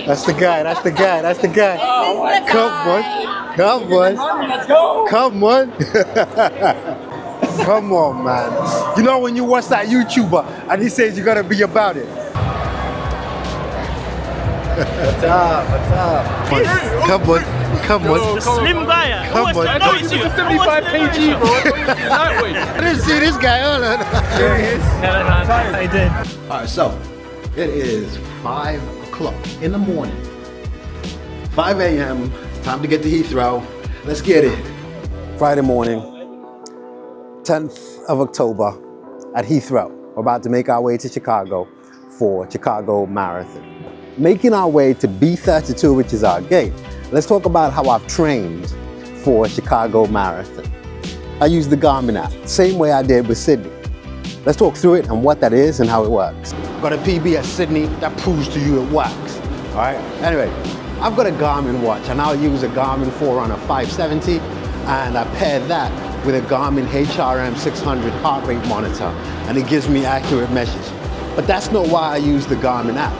That's the guy. That's the guy. That's the guy. Come on. Come on. Let's go. Come on. Come on, man. You know when you watch that YouTuber and he says you gotta be about it. What's up? What's up? Come on. Come on. The slim guy. Come on. I thought you was a 75 kg, bro. I didn't see this guy. Hold on. There he is. I did. All right, so it is 5 o'clock in the morning. 5 a.m. Time to get to Heathrow. Let's get it. Friday morning, 10th of October at Heathrow. We're about to make our way to Chicago for Chicago Marathon. Making our way to B32, which is our gate. Let's talk about how I've trained for Chicago Marathon. I use the Garmin app, same way I did with Sydney. Let's talk through it and what that is and how it works. Got a PB at Sydney, that proves to you it works. All right, anyway, I've got a Garmin watch and I'll use a Garmin Forerunner 570 and I pair that with a Garmin HRM 600 heart rate monitor and it gives me accurate measures. But that's not why I use the Garmin app.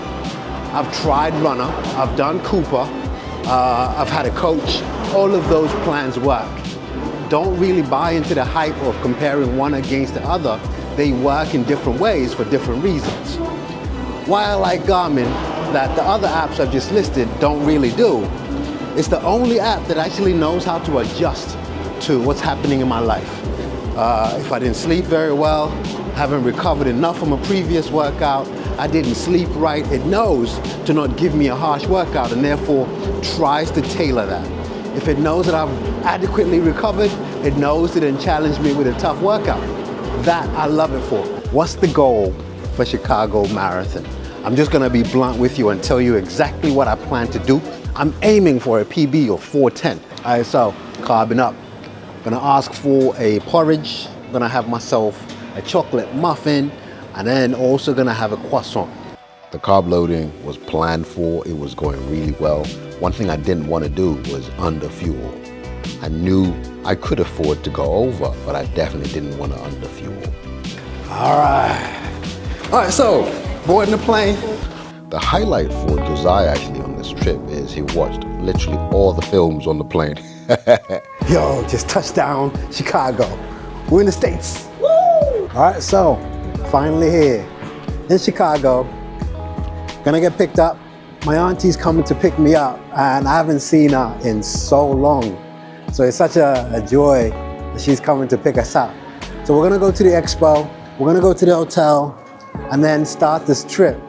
I've tried Runner, I've done Cooper, I've had a coach. All of those plans work. Don't really buy into the hype of comparing one against the other. They work in different ways for different reasons. Why I like Garmin that the other apps I've just listed don't really do, it's the only app that actually knows how to adjust to what's happening in my life. If I didn't sleep very well, haven't recovered enough from a previous workout, I didn't sleep right, it knows to not give me a harsh workout and therefore tries to tailor that. If it knows that I've adequately recovered, it knows to then challenge me with a tough workout. That I love it for. What's the goal for Chicago Marathon? I'm just gonna be blunt with you and tell you exactly what I plan to do. I'm aiming for a PB of 410. All right, so carbing up. Gonna ask for a porridge. Gonna have myself a chocolate muffin, and then also gonna have a croissant. The carb loading was planned for, it was going really well. One thing I didn't want to do was under fuel. I knew I could afford to go over, but I definitely didn't want to under fuel. All right, so boarding the plane. The highlight for Josiah actually on this trip is he watched literally all the films on the plane. Yo, just touchdown, Chicago. We're in the States. Woo! All right, so finally here in Chicago. Gonna get picked up. My auntie's coming to pick me up and I haven't seen her in so long. So it's such a joy that she's coming to pick us up. So we're gonna go to the expo, we're gonna go to the hotel and then start this trip,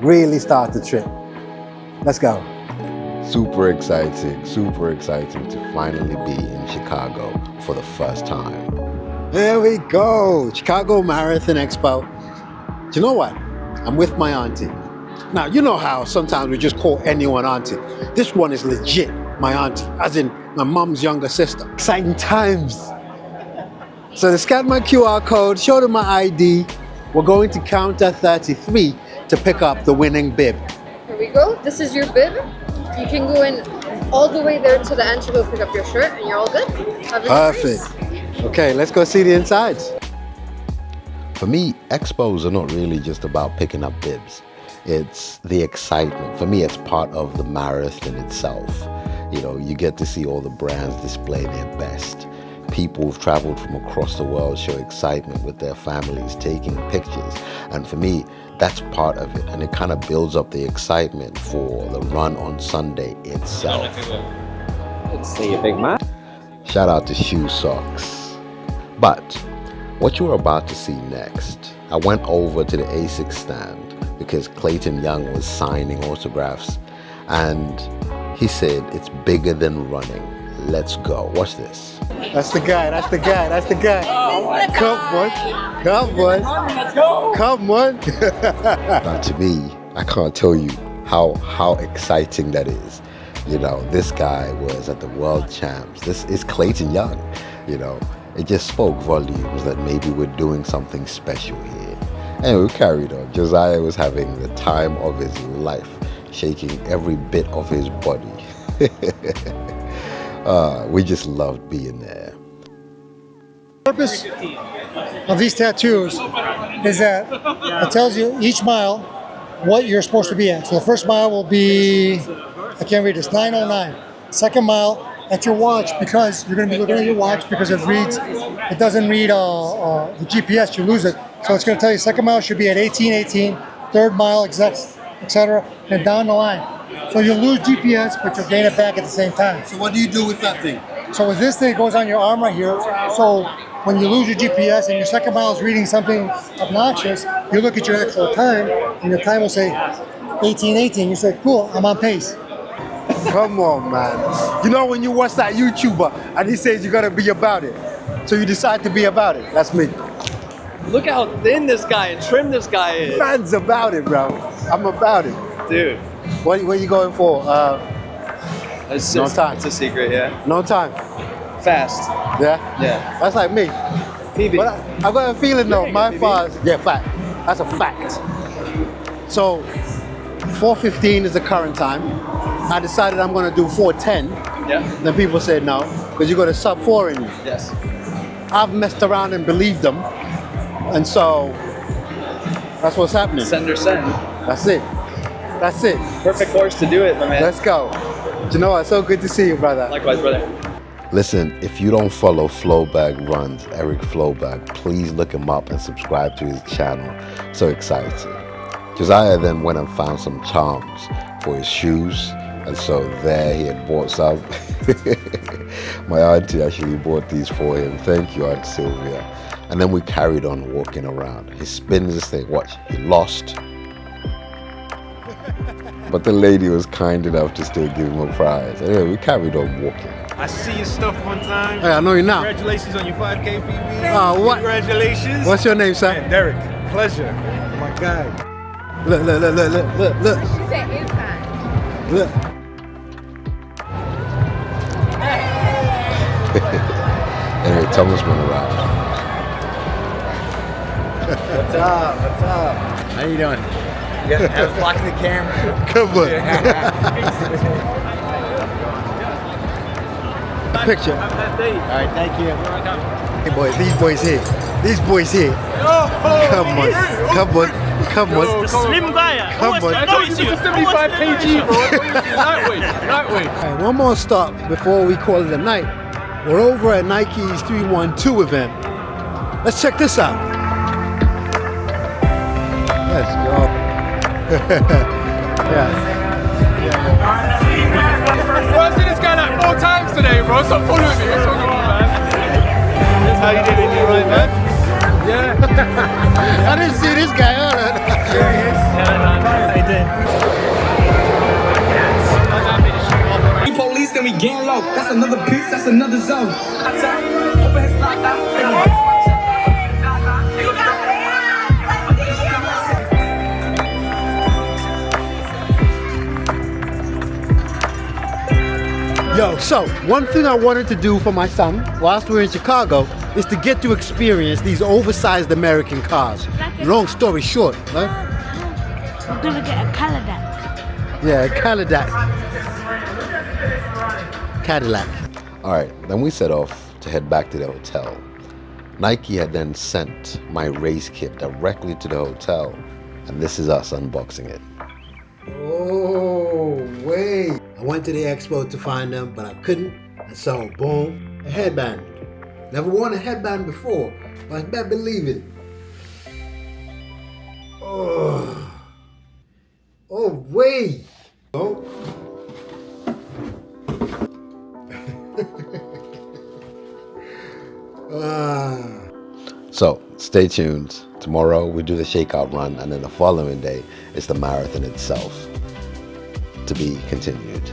really start the trip. Let's go. Super exciting to finally be in Chicago for the first time. There we go, Chicago Marathon Expo. Do you know what? I'm with my auntie. Now, you know how sometimes we just call anyone auntie. This one is legit my auntie, as in my mom's younger sister. Exciting times. So they scanned my QR code, showed them my ID. We're going to counter 33 to pick up the winning bib. Here we go. This is your bib. You can go in all the way there to the end to go pick up your shirt and you're all good. Perfect. Okay, let's go see the insides. For me, expos are not really just about picking up bibs. It's the excitement. For me, it's part of the marathon itself. You know, you get to see all the brands display their best. People who've traveled from across the world show excitement with their families, taking pictures. And for me, that's part of it. And it kind of builds up the excitement for the run on Sunday itself. Let's see a big man. Shout out to Shoe Socks. But what you're about to see next, I went over to the ASICS stand because Clayton Young was signing autographs and he said it's bigger than running. Let's go. Watch this. That's the guy, that's the guy, that's the guy. Come on, come on, Let's go. come on. Now, to me, I can't tell you how exciting that is. You know, this guy was at the World Champs. This is Clayton Young. You know, it just spoke volumes that maybe we're doing something special here. Anyway, we carried on. Josiah was having the time of his life, shaking every bit of his body. We just loved being there. The purpose of these tattoos is that it tells you each mile what you're supposed to be at. So the first mile will be, I can't read this, 9:09. Second mile at your watch, because you're going to be looking at your watch because it doesn't read the GPS, you lose it. So it's going to tell you second mile should be at 18:18, third mile, etc., and down the line. So you'll lose GPS, but you'll gain it back at the same time. So what do you do with that thing? So with this thing, it goes on your arm right here. So when you lose your GPS and your second mile is reading something obnoxious, you look at your actual time, and your time will say 18:18. You say, cool, I'm on pace. Come on, man. You know when you watch that YouTuber and he says you gotta be about it, so you decide to be about it. That's me. Look how thin this guy and trim this guy is. Man's about it, bro. I'm about it. Dude. What are you going for? No time. It's a secret, yeah. No time. Fast. Yeah? Yeah. That's like me. PB. But I got a feeling though, Yeah, my PB. fast. Yeah, fact. That's a fact. So 4:15 is the current time. I decided I'm gonna do 4:10. Yeah. Then people said no, because you got a sub 4 in you. Yes. I've messed around and believed them. And so that's what's happening. Send or send. That's it. That's it. Perfect course to do it, my man. Let's go. You know what? So good to see you, brother. Likewise, brother. Listen, if you don't follow Flowbag Runs, Eric Flowbag, please look him up and subscribe to his channel. So excited. Josiah then went and found some charms for his shoes, and so there he had bought some. My auntie actually bought these for him. Thank you, Aunt Sylvia. And then we carried on walking around. He spins this thing. Watch, he lost. But the lady was kind enough to still give him a prize. Anyway, we carried on walking. I see your stuff one time. Hey, I know you now. Congratulations on your 5K PB. What? Congratulations. What's your name, sir? Man, Derek. Pleasure. My guy. Look. She said inside. Look. Anyway, Thomas went around. What's up? What's up? How you doing? I was blocking the camera. Come on. Picture. Have that day. All right, thank you. Hey boys, these boys here. These boys here. Come on. Slim guy. Come on. I thought you was a 75 kg, bro. Lightweight. Alright, one more stop before we call it a night. We're over at Nike's 312 event. Let's check this out. Let's go. Yeah. Bro, I see this guy like 4 times today, bro. Stop following me. What's wrong with you, man? That's how you did it, you right, man? Yeah. I didn't see this guy on it. There he is. I did. Police, then we gang low. That's another piece, that's another zone. Open his lockdown. Yo, so one thing I wanted to do for my son whilst we're in Chicago is to get to experience these oversized American cars. Long story short, right? We're gonna get a Cadillac. Yeah, Cadillac. All right, then we set off to head back to the hotel. Nike had then sent my race kit directly to the hotel, and this is us unboxing it. Oh, wait. I went to the expo to find them, but I couldn't. And so, boom, a headband. Never worn a headband before, but I better believe it. Oh, wait. Oh. So stay tuned. Tomorrow we do the shakeout run, and then the following day is the marathon itself. To be continued.